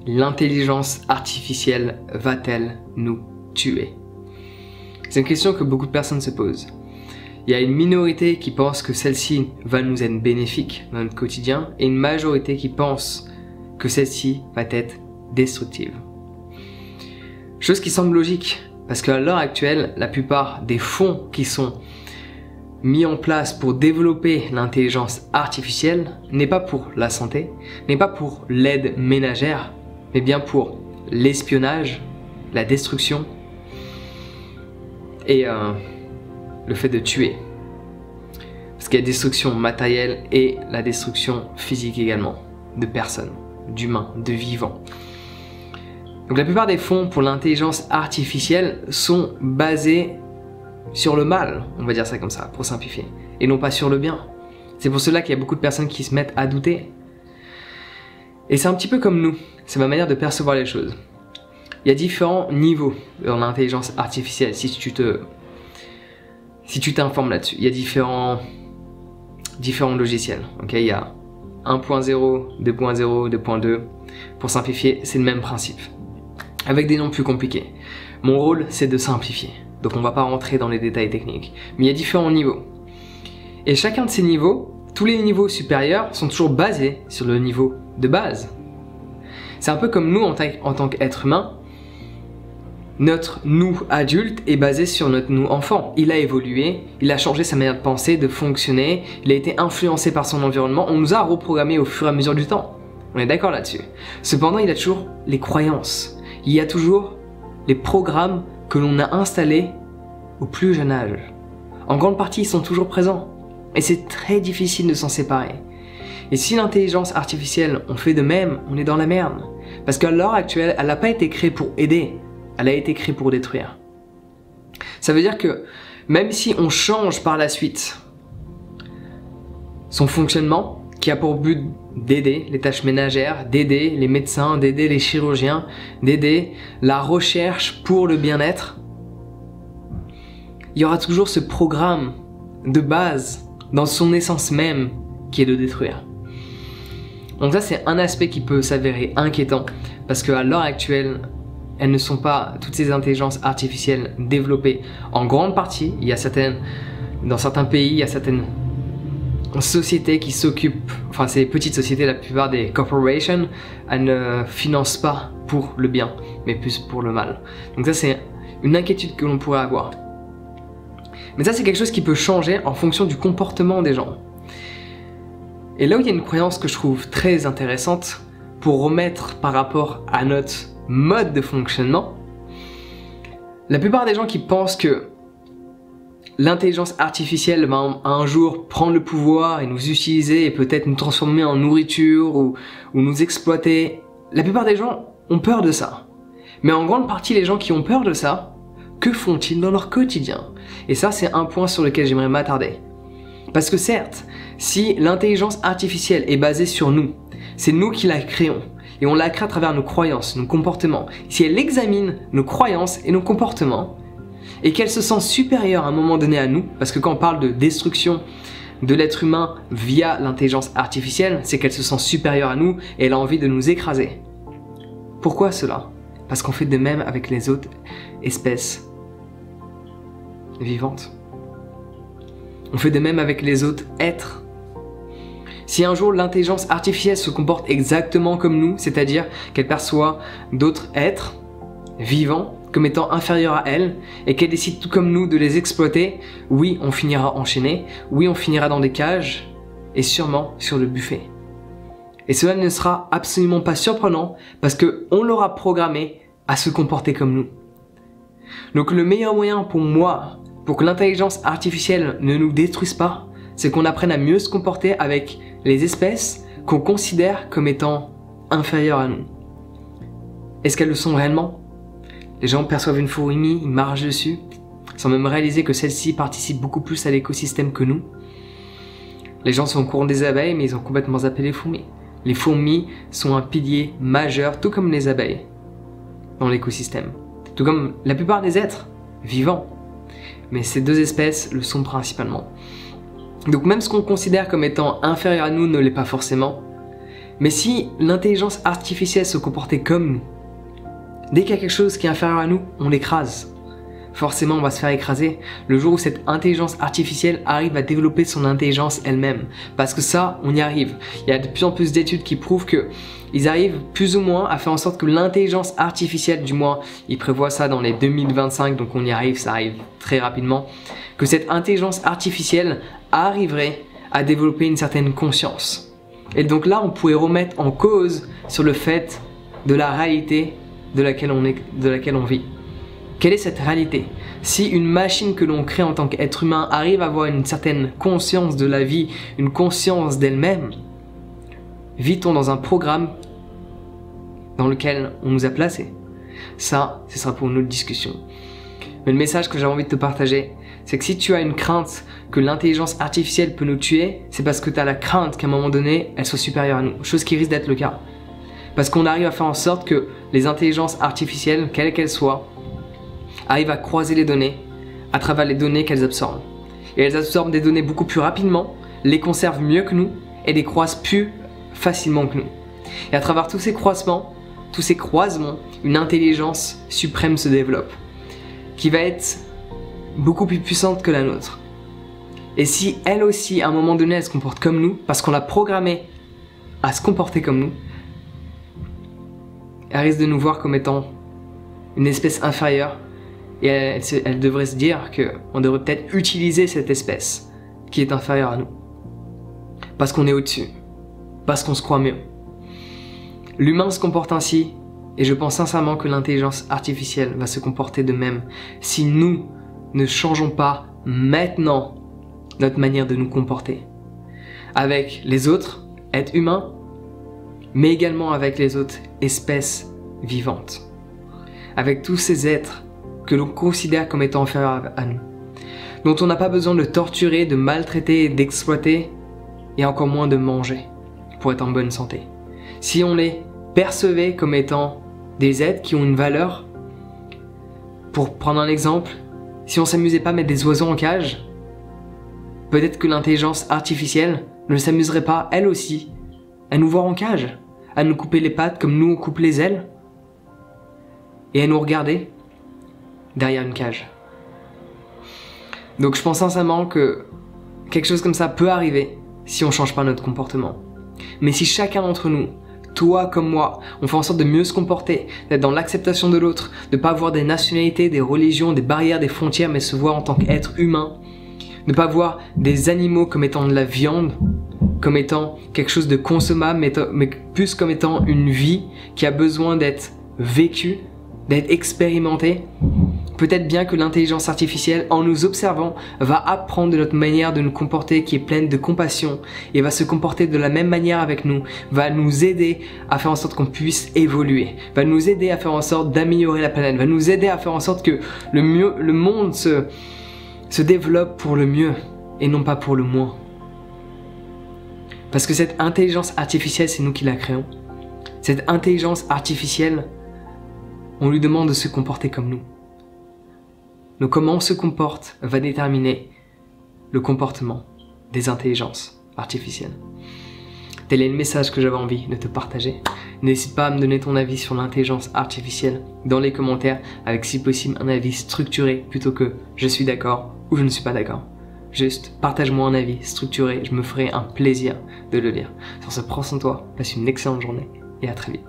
L'intelligence artificielle va-t-elle nous tuer? C'est une question que beaucoup de personnes se posent. Il y a une minorité qui pense que celle-ci va nous être bénéfique dans notre quotidien et une majorité qui pense que celle-ci va être destructive. Chose qui semble logique, parce qu'à l'heure actuelle, la plupart des fonds qui sont mis en place pour développer l'intelligence artificielle n'est pas pour la santé, n'est pas pour l'aide ménagère, mais bien pour l'espionnage, la destruction et le fait de tuer. Parce qu'il y a destruction matérielle et la destruction physique également, de personnes, d'humains, de vivants. Donc la plupart des fonds pour l'intelligence artificielle sont basés sur le mal, on va dire ça comme ça, pour simplifier, et non pas sur le bien. C'est pour cela qu'il y a beaucoup de personnes qui se mettent à douter. Et c'est un petit peu comme nous, c'est ma manière de percevoir les choses. Il y a différents niveaux dans l'intelligence artificielle, si tu t'informes là-dessus. Il y a différents logiciels. Okay, il y a 1.0, 2.0, 2.2. Pour simplifier, c'est le même principe, avec des noms plus compliqués. Mon rôle, c'est de simplifier. Donc on ne va pas rentrer dans les détails techniques. Mais il y a différents niveaux. Et chacun de ces niveaux, tous les niveaux supérieurs sont toujours basés sur le niveau de base. C'est un peu comme nous en tant qu'être humain. Notre nous adulte est basé sur notre nous enfant. Il a évolué, il a changé sa manière de penser, de fonctionner, il a été influencé par son environnement, on nous a reprogrammé au fur et à mesure du temps. On est d'accord là-dessus. Cependant, il y a toujours les croyances, il y a toujours les programmes que l'on a installés au plus jeune âge. En grande partie, ils sont toujours présents et c'est très difficile de s'en séparer. Et si l'intelligence artificielle, on fait de même, on est dans la merde. Parce qu'à l'heure actuelle, elle n'a pas été créée pour aider. Elle a été créée pour détruire. Ça veut dire que même si on change par la suite son fonctionnement, qui a pour but d'aider les tâches ménagères, d'aider les médecins, d'aider les chirurgiens, d'aider la recherche pour le bien-être, il y aura toujours ce programme de base dans son essence même qui est de détruire. Donc ça, c'est un aspect qui peut s'avérer inquiétant parce qu'à l'heure actuelle, elles ne sont pas, toutes ces intelligences artificielles développées en grande partie. Il y a dans certains pays, il y a certaines sociétés qui s'occupent, enfin c'est des petites sociétés, la plupart des corporations, elles ne financent pas pour le bien, mais plus pour le mal. Donc ça, c'est une inquiétude que l'on pourrait avoir. Mais ça, c'est quelque chose qui peut changer en fonction du comportement des gens. Et là où il y a une croyance que je trouve très intéressante pour remettre par rapport à notre mode de fonctionnement, la plupart des gens qui pensent que l'intelligence artificielle va un jour prendre le pouvoir et nous utiliser et peut-être nous transformer en nourriture ou nous exploiter, la plupart des gens ont peur de ça. Mais en grande partie, les gens qui ont peur de ça, que font-ils dans leur quotidien? Et ça, c'est un point sur lequel j'aimerais m'attarder. Parce que certes, si l'intelligence artificielle est basée sur nous, c'est nous qui la créons. Et on la crée à travers nos croyances, nos comportements. Si elle examine nos croyances et nos comportements, et qu'elle se sent supérieure à un moment donné à nous, parce que quand on parle de destruction de l'être humain via l'intelligence artificielle, c'est qu'elle se sent supérieure à nous et elle a envie de nous écraser. Pourquoi cela? Parce qu'on fait de même avec les autres espèces vivantes. On fait de même avec les autres êtres. Si un jour l'intelligence artificielle se comporte exactement comme nous, c'est-à-dire qu'elle perçoit d'autres êtres vivants comme étant inférieurs à elle et qu'elle décide tout comme nous de les exploiter, oui, on finira enchaîné, oui, on finira dans des cages et sûrement sur le buffet. Et cela ne sera absolument pas surprenant parce qu'on l'aura programmé à se comporter comme nous. Donc le meilleur moyen pour moi, pour que l'intelligence artificielle ne nous détruise pas, c'est qu'on apprenne à mieux se comporter avec les espèces qu'on considère comme étant inférieures à nous. Est-ce qu'elles le sont réellement? Les gens perçoivent une fourmi, ils marchent dessus, sans même réaliser que celle-ci participe beaucoup plus à l'écosystème que nous. Les gens sont au courant des abeilles, mais ils ont complètement zappé les fourmis. Les fourmis sont un pilier majeur, tout comme les abeilles, dans l'écosystème. Tout comme la plupart des êtres vivants. Mais ces deux espèces le sont principalement. Donc même ce qu'on considère comme étant inférieur à nous ne l'est pas forcément. Mais si l'intelligence artificielle se comportait comme nous, dès qu'il y a quelque chose qui est inférieur à nous, on l'écrase. Forcément, on va se faire écraser le jour où cette intelligence artificielle arrive à développer son intelligence elle-même. Parce que ça, on y arrive. Il y a de plus en plus d'études qui prouvent qu'ils arrivent plus ou moins à faire en sorte que l'intelligence artificielle, du moins, ils prévoient ça dans les 2025, donc on y arrive, ça arrive très rapidement, que cette intelligence artificielle arriverait à développer une certaine conscience. Et donc là, on pourrait remettre en cause sur le fait de la réalité de laquelle on vit. Quelle est cette réalité? Si une machine que l'on crée en tant qu'être humain arrive à avoir une certaine conscience de la vie, une conscience d'elle-même, vit-on dans un programme dans lequel on nous a placés? Ça, ce sera pour une autre discussion. Mais le message que j'ai envie de te partager, c'est que si tu as une crainte que l'intelligence artificielle peut nous tuer, c'est parce que tu as la crainte qu'à un moment donné, elle soit supérieure à nous. Chose qui risque d'être le cas. Parce qu'on arrive à faire en sorte que les intelligences artificielles, quelles qu'elles soient, arrivent à croiser les données à travers les données qu'elles absorbent. Et elles absorbent des données beaucoup plus rapidement, les conservent mieux que nous et les croisent plus facilement que nous. Et à travers tous ces croisements, une intelligence suprême se développe, qui va être beaucoup plus puissante que la nôtre. Et si elle aussi, à un moment donné, elle se comporte comme nous, parce qu'on l'a programmée à se comporter comme nous, elle risque de nous voir comme étant une espèce inférieure et elle devrait se dire qu'on devrait peut-être utiliser cette espèce qui est inférieure à nous. Parce qu'on est au-dessus, parce qu'on se croit mieux. L'humain se comporte ainsi et je pense sincèrement que l'intelligence artificielle va se comporter de même si nous ne changeons pas maintenant notre manière de nous comporter. Avec les autres êtres humains, mais également avec les autres espèces vivantes. Avec tous ces êtres que l'on considère comme étant inférieurs à nous, dont on n'a pas besoin de torturer, de maltraiter, d'exploiter, et encore moins de manger pour être en bonne santé. Si on les percevait comme étant des êtres qui ont une valeur, pour prendre un exemple, si on s'amusait pas à mettre des oiseaux en cage, peut-être que l'intelligence artificielle ne s'amuserait pas, elle aussi, à nous voir en cage, à nous couper les pattes comme nous on coupe les ailes, et à nous regarder derrière une cage. Donc je pense sincèrement que quelque chose comme ça peut arriver si on ne change pas notre comportement. Mais si chacun d'entre nous, toi comme moi, on fait en sorte de mieux se comporter, d'être dans l'acceptation de l'autre, de ne pas voir des nationalités, des religions, des barrières, des frontières, mais se voir en tant qu'être humain, de ne pas voir des animaux comme étant de la viande, comme étant quelque chose de consommable, mais plus comme étant une vie qui a besoin d'être vécue, d'être expérimentée. Peut-être bien que l'intelligence artificielle, en nous observant, va apprendre de notre manière de nous comporter qui est pleine de compassion et va se comporter de la même manière avec nous, va nous aider à faire en sorte qu'on puisse évoluer, va nous aider à faire en sorte d'améliorer la planète, va nous aider à faire en sorte que le monde se développe pour le mieux et non pas pour le moins. Parce que cette intelligence artificielle, c'est nous qui la créons. Cette intelligence artificielle, on lui demande de se comporter comme nous. Donc comment on se comporte va déterminer le comportement des intelligences artificielles. Tel est le message que j'avais envie de te partager. N'hésite pas à me donner ton avis sur l'intelligence artificielle dans les commentaires, avec si possible un avis structuré plutôt que je suis d'accord ou je ne suis pas d'accord. Juste partage-moi un avis structuré, je me ferai un plaisir de le lire. Sur ce, prends soin de toi, passe une excellente journée et à très vite.